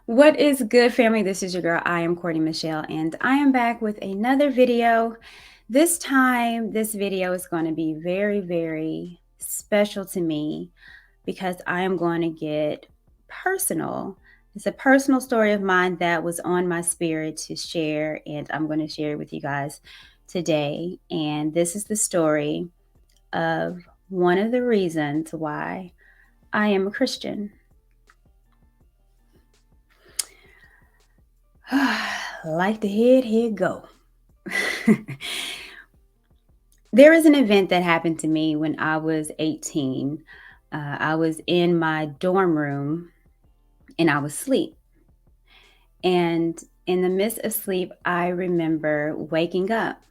What is good, family? This is your girl. I am Courtney Michelle, and I am back with another video. This time, this video is going to be very, very special to me because I am going to get personal. It's a personal story of mine that was on my spirit to share, and I'm going to share it with you guys today. And this is the story of one of the reasons why I am a Christian. Like the head, here go. There is an event that happened to me when I was 18. I was in my dorm room and I was asleep. And in the midst of sleep, I remember waking up.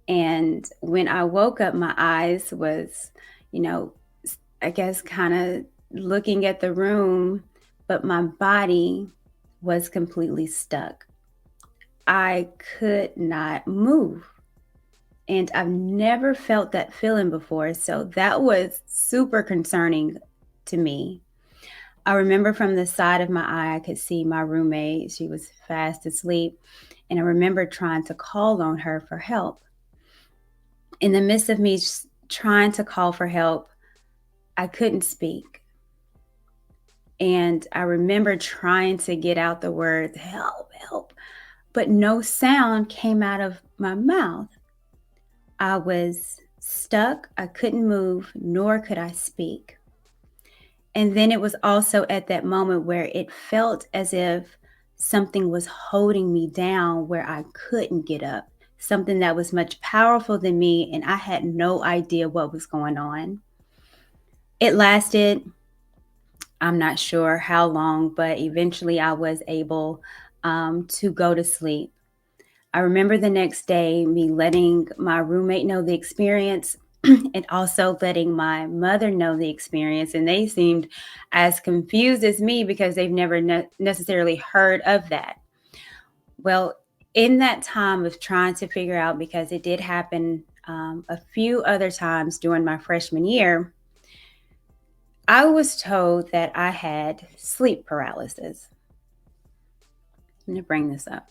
And when I woke up, my eyes was, you know, I guess kind of looking at the room, but my body was completely stuck. I could not move. And I've never felt that feeling before. So that was super concerning to me. I remember from the side of my eye, I could see my roommate. She was fast asleep. And I remember trying to call on her for help. In the midst of me trying to call for help, I couldn't speak. And I remember trying to get out the words, help, help, but no sound came out of my mouth. I was stuck. I couldn't move, nor could I speak. And then it was also at that moment where it felt as if something was holding me down where I couldn't get up, something that was much powerful than me, and I had no idea what was going on. It lasted, I'm not sure how long, but eventually I was able to go to sleep. I remember the next day me letting my roommate know the experience and also letting my mother know the experience. And they seemed as confused as me because they've never necessarily heard of that. Well, in that time of trying to figure out, because it did happen a few other times during my freshman year, I was told that I had sleep paralysis. Let me bring this up.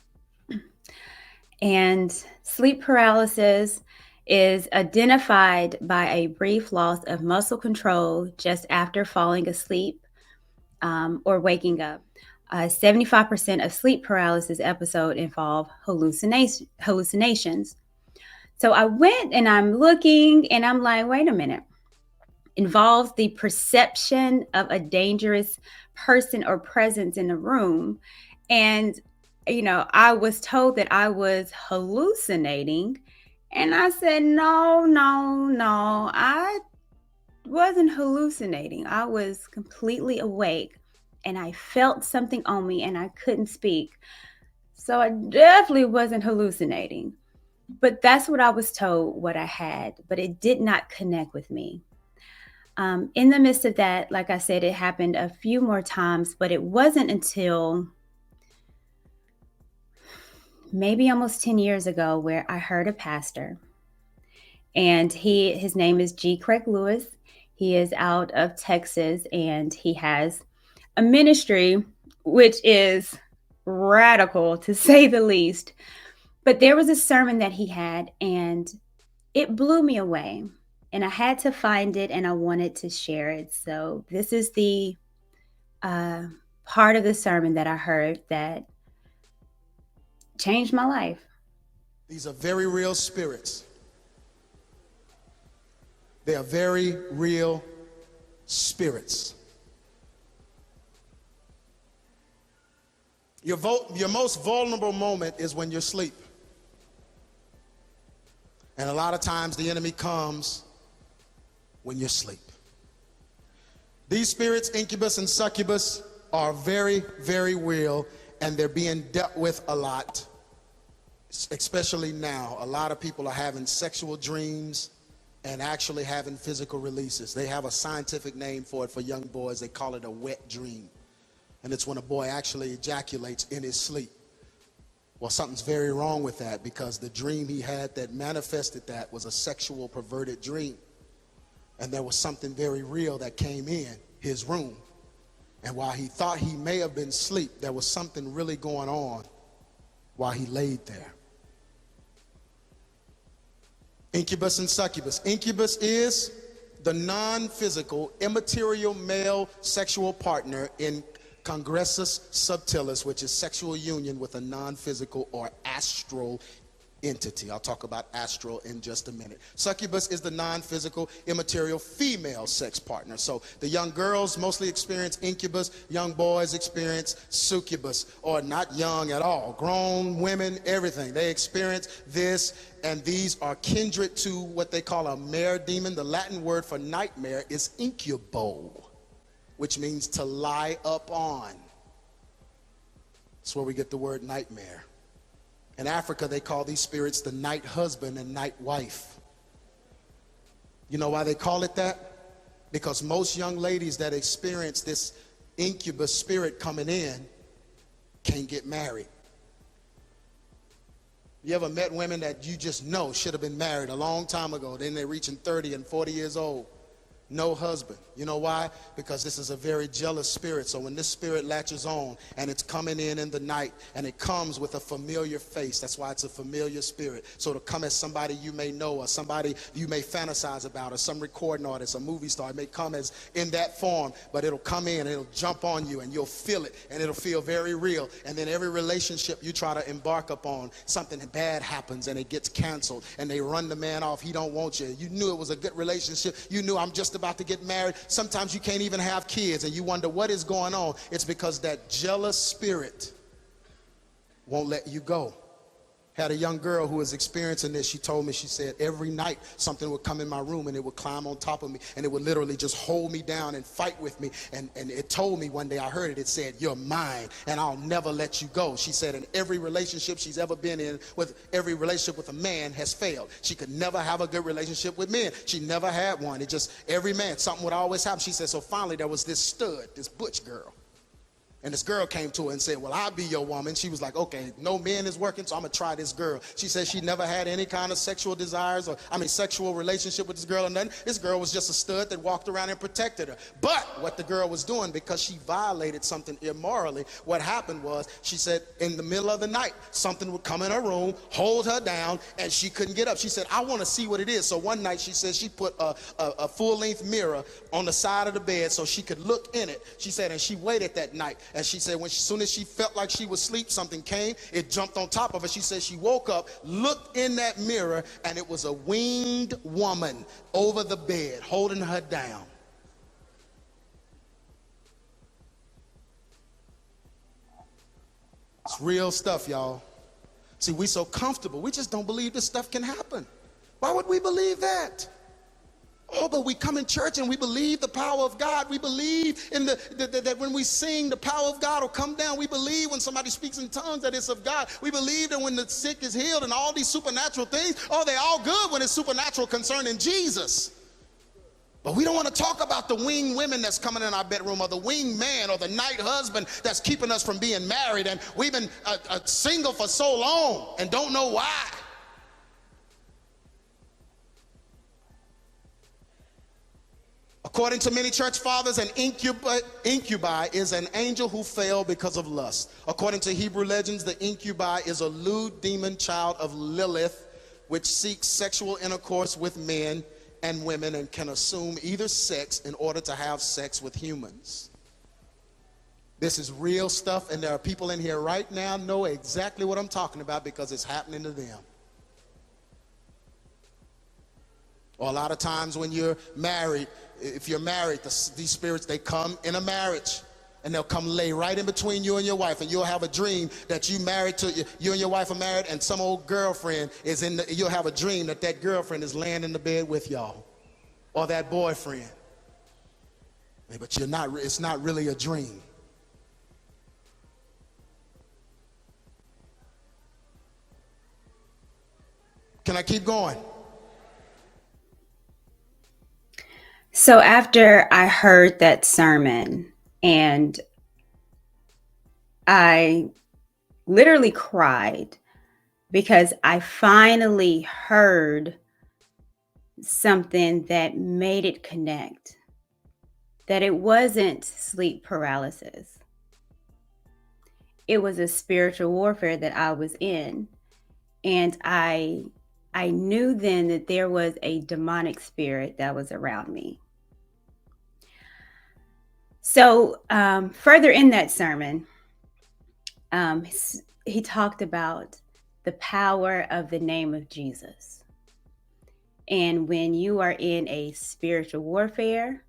And sleep paralysis is identified by a brief loss of muscle control just after falling asleep or waking up. 75% of sleep paralysis episodes involve hallucinations. So I went and I'm looking and I'm like, wait a minute. Involves the perception of a dangerous person or presence in the room. And, I was told that I was hallucinating. And I said, no, no, no, I wasn't hallucinating. I was completely awake and I felt something on me and I couldn't speak. So I definitely wasn't hallucinating. But that's what I was told what I had, but it did not connect with me. In the midst of that, like I said, it happened a few more times, but it wasn't until maybe almost 10 years ago where I heard a pastor, and his name is G. Craig Lewis. He is out of Texas, and he has a ministry which is radical to say the least. But there was a sermon that he had, and it blew me away. And I had to find it, and I wanted to share it. So this is the uh, part of the sermon that I heard that changed my life. These are very real spirits. They are very real spirits. Your most vulnerable moment is when you're asleep. And a lot of times the enemy comes when you're asleep. These spirits, incubus and succubus, are very, very real, and they're being dealt with a lot, especially now. A lot of people are having sexual dreams and actually having physical releases. They have a scientific name for it for young boys. They call it a wet dream. And it's when a boy actually ejaculates in his sleep. Well, something's very wrong with that, because the dream he had that manifested that was a sexual perverted dream. And there was something very real that came in his room. And while he thought he may have been asleep, there was something really going on while he laid there. Incubus and succubus. Incubus is the non-physical, immaterial male sexual partner in congressus subtilis, which is sexual union with a non-physical or astral entity. I'll talk about astral in just a minute. Succubus is the non-physical, immaterial female sex partner. So the young girls mostly experience incubus, young boys experience succubus, or not young at all. Grown women, everything. They experience this, and these are kindred to what they call a mare demon. The Latin word for nightmare is incubo, which means to lie up on. That's where we get the word nightmare. In Africa, they call these spirits the night husband and night wife. You know why they call it that? Because most young ladies that experience this incubus spirit coming in can't get married. You ever met women that you just know should have been married a long time ago? Then they're reaching 30 and 40 years old. No husband. You know why? Because this is a very jealous spirit. So when this spirit latches on and it's coming in the night, and it comes with a familiar face, that's why it's a familiar spirit. So to come as somebody you may know, or somebody you may fantasize about, or some recording artist, a movie star, it may come as in that form, but it'll come in and it'll jump on you and you'll feel it and it'll feel very real. And then every relationship you try to embark upon, something bad happens and it gets canceled and they run the man off. He don't want you. You knew it was a good relationship. You knew I'm just about to get married. Sometimes you can't even have kids and you wonder what is going on. It's because that jealous spirit won't let you go. Had a young girl who was experiencing this. She told me, she said, every night something would come in my room and it would climb on top of me and it would literally just hold me down and fight with me. And it told me one day, I heard it, it said, you're mine and I'll never let you go. She said, in every relationship she's ever been in, with every relationship with a man has failed. She could never have a good relationship with men. She never had one. It just, every man, something would always happen. She said, so finally there was this stud, this butch girl. And this girl came to her and said, well, I'll be your woman. She was like, okay, no man is working, so I'm going to try this girl. She said she never had any kind of sexual desires sexual relationship with this girl or nothing. This girl was just a stud that walked around and protected her. But what the girl was doing, because she violated something immorally, what happened was, she said in the middle of the night, something would come in her room, hold her down, and she couldn't get up. She said, I want to see what it is. So one night, she said she put a full-length mirror on the side of the bed so she could look in it. She said, and she waited that night. And she said, as soon as she felt like she was asleep, something came, it jumped on top of her. She said she woke up, looked in that mirror, and it was a winged woman over the bed, holding her down. It's real stuff, y'all. See, we so comfortable, we just don't believe this stuff can happen. Why would we believe that? Oh, but we come in church and we believe the power of God. We believe in that when we sing, the power of God will come down. We believe when somebody speaks in tongues that it's of God. We believe that when the sick is healed and all these supernatural things, oh, they're all good when it's supernatural concerning Jesus. But we don't want to talk about the winged women that's coming in our bedroom, or the winged man, or the night husband that's keeping us from being married. And we've been single for so long and don't know why. According to many church fathers, an incubi is an angel who fell because of lust. According to Hebrew legends, the incubi is a lewd demon child of Lilith, which seeks sexual intercourse with men and women and can assume either sex in order to have sex with humans. This is real stuff, and there are people in here right now know exactly what I'm talking about because it's happening to them. Or a lot of times when you're married, if you're married, these spirits, they come in a marriage and they'll come lay right in between you and your wife, and you'll have a dream that you and your wife are married, and some old girlfriend is you'll have a dream that girlfriend is laying in the bed with y'all, or that boyfriend. But it's not really a dream. Can I keep going? So after I heard that sermon, and I literally cried because I finally heard something that made it connect, that it wasn't sleep paralysis. It was a spiritual warfare that I was in. And I knew then that there was a demonic spirit that was around me. So further in that sermon, he talked about the power of the name of Jesus. And when you are in a spiritual warfare,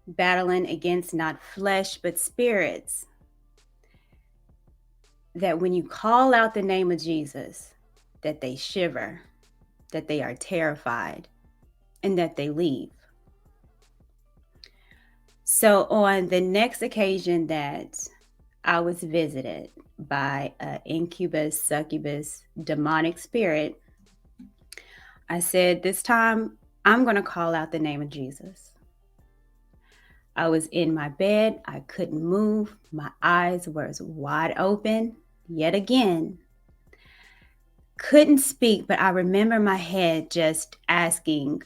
battling against not flesh but spirits, that when you call out the name of Jesus, that they shiver, that they are terrified, and that they leave. So on the next occasion that I was visited by an incubus, succubus, demonic spirit, I said, this time I'm going to call out the name of Jesus. I was in my bed. I couldn't move. My eyes were wide open yet again. Couldn't speak, but I remember my head just asking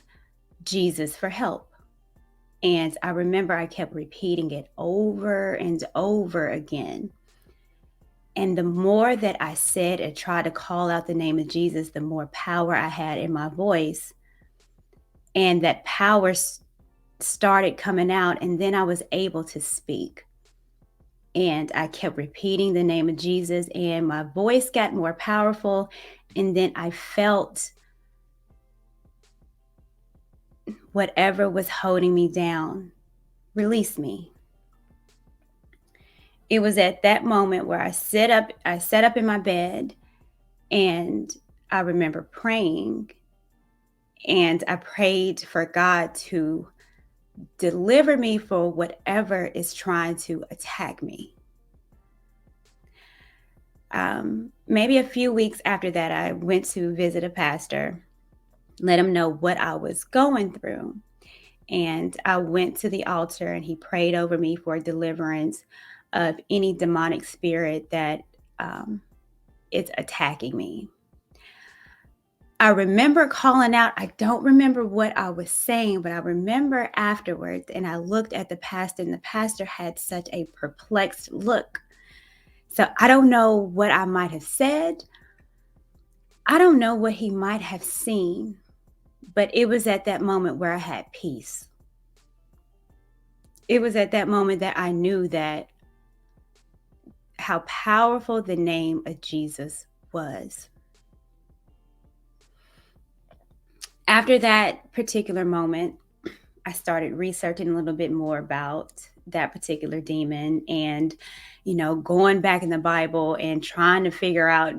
Jesus for help. And I remember I kept repeating it over and over again. And the more that I said and tried to call out the name of Jesus, the more power I had in my voice. And that power started coming out, and then I was able to speak. And I kept repeating the name of Jesus, and my voice got more powerful. And then I felt whatever was holding me down release me. It was at that moment where I sat up in my bed, and I remember praying, and I prayed for God to deliver me for whatever is trying to attack me. Maybe a few weeks after that, I went to visit a pastor, let him know what I was going through. And I went to the altar, and he prayed over me for deliverance of any demonic spirit that is attacking me. I remember calling out. I don't remember what I was saying, but I remember afterwards, and I looked at the pastor, and the pastor had such a perplexed look. So I don't know what I might have said. I don't know what he might have seen, but it was at that moment where I had peace. It was at that moment that I knew that how powerful the name of Jesus was. After that particular moment, I started researching a little bit more about that particular demon, and going back in the Bible and trying to figure out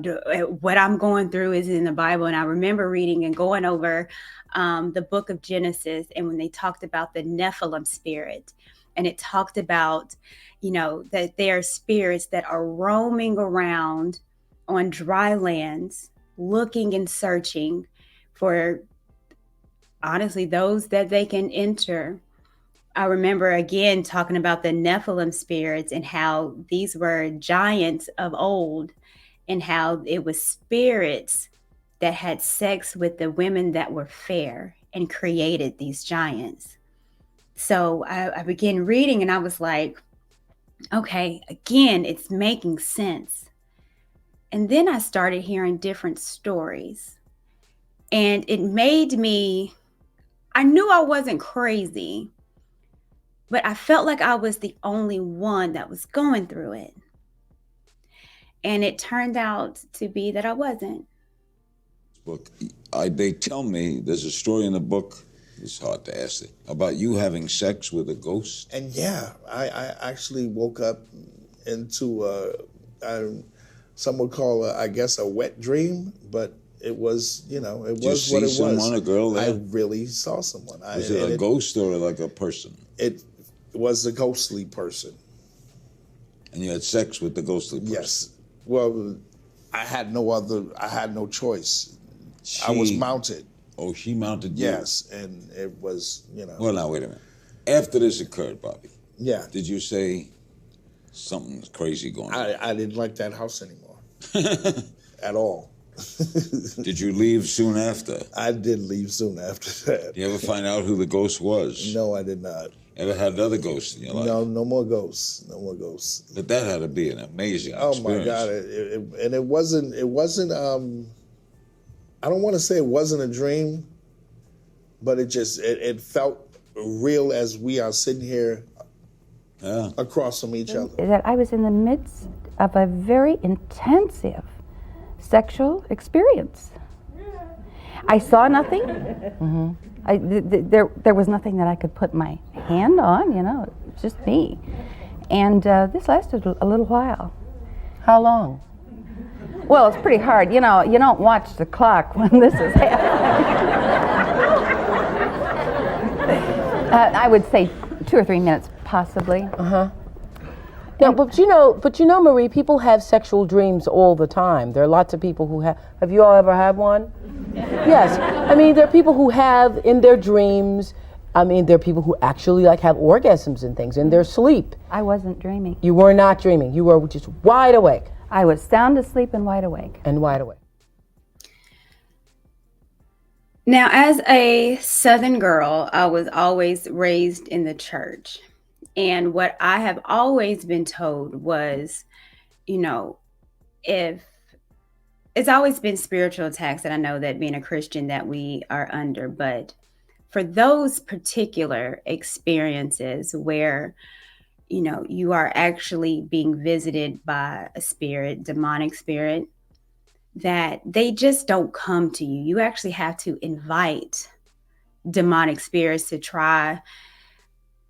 what I'm going through is in the Bible. And I remember reading and going over the book of Genesis, and when they talked about the Nephilim spirit, and it talked about that there are spirits that are roaming around on dry lands, looking and searching for, honestly, those that they can enter. I remember again talking about the Nephilim spirits and how these were giants of old, and how it was spirits that had sex with the women that were fair and created these giants. So I began reading, and I was like, okay, again, it's making sense. And then I started hearing different stories, and it made me, I knew I wasn't crazy, but I felt like I was the only one that was going through it. And it turned out to be that I wasn't. Book. They tell me there's a story in the book, it's hard to ask it, about you having sex with a ghost. And yeah, I actually woke up into some would call, I guess, a wet dream, but it was, it was what it was. Did you see someone, a girl there? I really saw someone. Was it a ghost or like a person? It was a ghostly person. And you had sex with the ghostly person? Yes. Well, I had no choice. I was mounted. Oh, she mounted you? Yes, and it was, Well, now, wait a minute. After this occurred, Bobby. Yeah. Did you say something's crazy going on? I didn't like that house anymore. At all. Did you leave soon after? I did leave soon after that. Did you ever find out who the ghost was? No, I did not. Ever had other ghosts in your life? No, no more ghosts. No more ghosts. But that had to be an amazing Oh experience. my God! And it wasn't. It wasn't. I don't want to say it wasn't a dream, but it felt real as we are sitting here across from each other. That I was in the midst of a very intensive sexual experience. I saw nothing. There was nothing that I could put my hand on, you know, it's just me. And this lasted a little while. How long? Well, it's pretty hard. You know, you don't watch the clock when this is happening. I would say 2 or 3 minutes, possibly. Yeah, but you know, Marie, people have sexual dreams all the time. There are lots of people who have you all ever had one? Yes. I mean, there are people who have in their dreams, I mean, there are people who actually like have orgasms and things in their sleep. I wasn't dreaming. You were not dreaming. You were just wide awake. I was sound asleep and wide awake. And wide awake. Now, as a Southern girl, I was always raised in the church. And what I have always been told was, you know, if it's always been spiritual attacks that I know that being a Christian that we are under. But for those particular experiences where, you know, you are actually being visited by a spirit, demonic spirit, that they just don't come to you. You actually have to invite demonic spirits to try,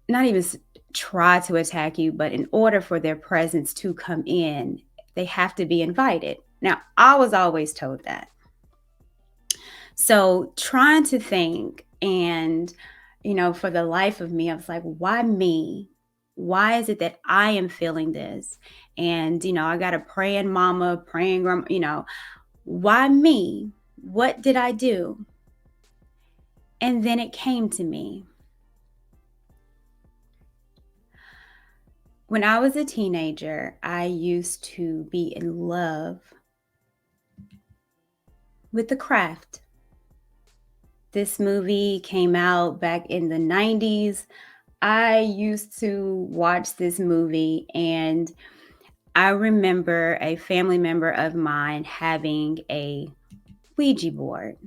not even try to attack you, but in order for their presence to come in, they have to be invited. Now, I was always told that. So trying to think and, you know, for the life of me, I was like, why me? Why is it that I am feeling this? And, you know, I got a praying mama, praying grandma, you know, why me? What did I do? And then it came to me. When I was a teenager, I used to be in love with The Craft. This movie came out back in the 90s. I used to watch this movie, and I remember a family member of mine having a Ouija board.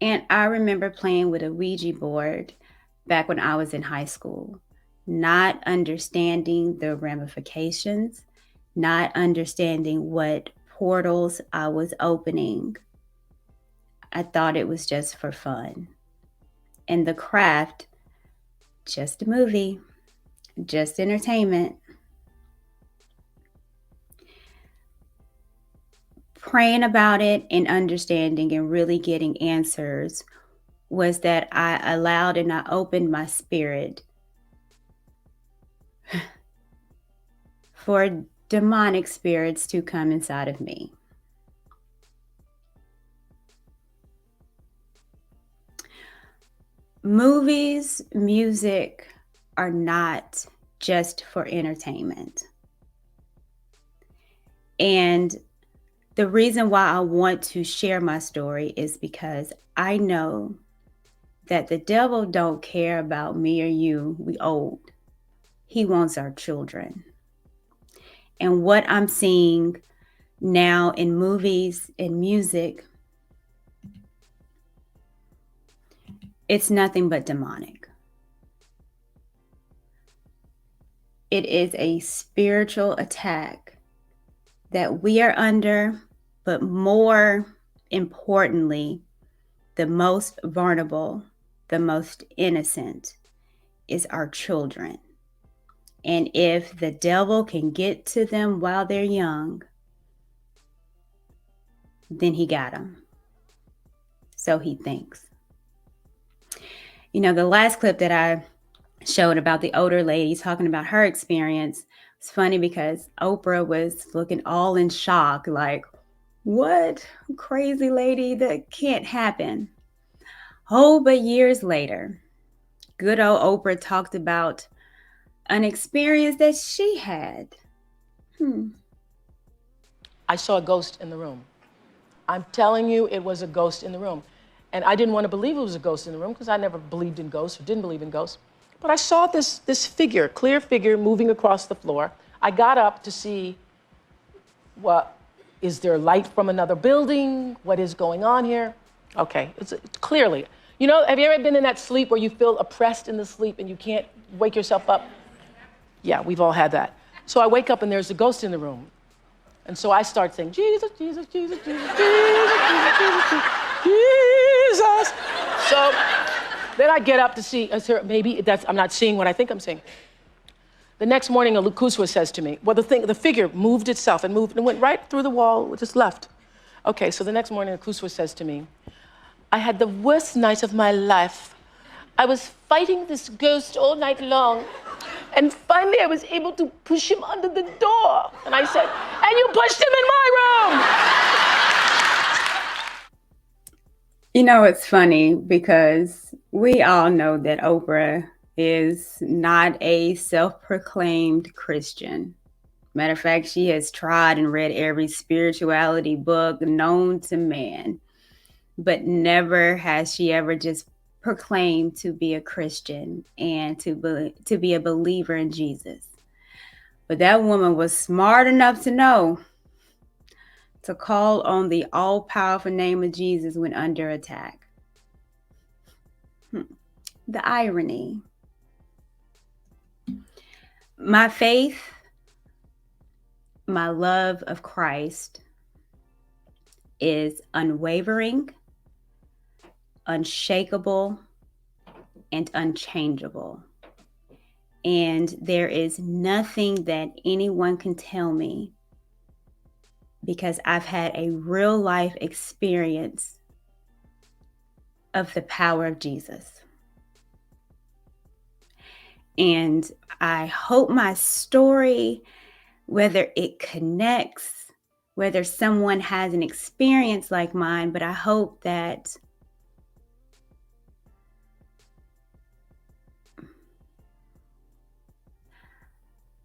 And I remember playing with a Ouija board back when I was in high school, not understanding the ramifications, not understanding what portals I was opening. I thought it was just for fun. And The Craft, just a movie, just entertainment. Praying about it and understanding and really getting answers was that I allowed and I opened my spirit for demonic spirits to come inside of me. Movies, music are not just for entertainment. And the reason why I want to share my story is because I know that the devil don't care about me or you. We old. He wants our children. And what I'm seeing now in movies and music, it's nothing but demonic. It is a spiritual attack that we are under, but more importantly, the most vulnerable, the most innocent is our children. And if the devil can get to them while they're young, then he got them. So he thinks. You know, the last clip that I showed about the older lady talking about her experience, it's funny because Oprah was looking all in shock, like, what? Crazy lady, that can't happen. Oh, but years later, good old Oprah talked about an experience that she had. I saw a ghost in the room. I'm telling you, it was a ghost in the room. And I didn't want to believe it was a ghost in the room because I never believed in ghosts or didn't believe in ghosts. But I saw this figure, clear figure, moving across the floor. I got up to see, what, is there light from another building? What is going on here? Okay, it's clearly. You know, have you ever been in that sleep where you feel oppressed in the sleep and you can't wake yourself up? Yeah, we've all had that. So I wake up and there's a ghost in the room. And so I start saying, Jesus, Jesus, Jesus, Jesus, Jesus, Jesus, Jesus, Jesus, Jesus. So then I get up to see, maybe I'm not seeing what I think I'm seeing. The next morning, a Lukuswa says to me, well, the figure moved itself and moved and went right through the wall, just left. Okay, so the next morning, a Lukuswa says to me, I had the worst night of my life. I was fighting this ghost all night long. And finally, I was able to push him under the door. And I said, and you pushed him in my room. You know, it's funny because we all know that Oprah is not a self-proclaimed Christian. Matter of fact, she has tried and read every spirituality book known to man, but never has she ever just proclaimed to be a Christian and to be a believer in Jesus. But that woman was smart enough to know to call on the all-powerful name of Jesus when under attack. The irony. My faith, my love of Christ is unwavering, unshakable, and unchangeable. And there is nothing that anyone can tell me, because I've had a real life experience of the power of Jesus. And I hope my story, whether it connects, whether someone has an experience like mine, but I hope that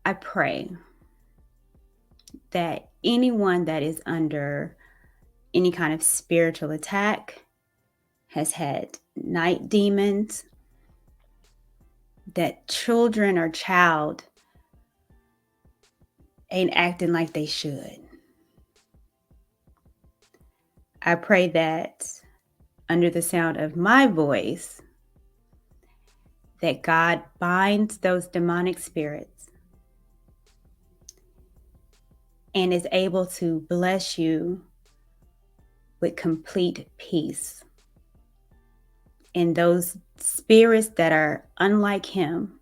I pray that anyone that is under any kind of spiritual attack, has had night demons, that children or child ain't acting like they should. I pray that under the sound of my voice, that God binds those demonic spirits and is able to bless you with complete peace. And those spirits that are unlike him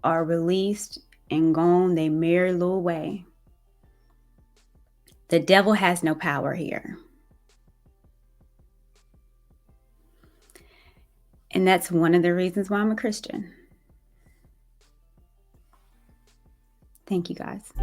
are released and gone their merry little way. The devil has no power here. And that's one of the reasons why I'm a Christian. Thank you, guys.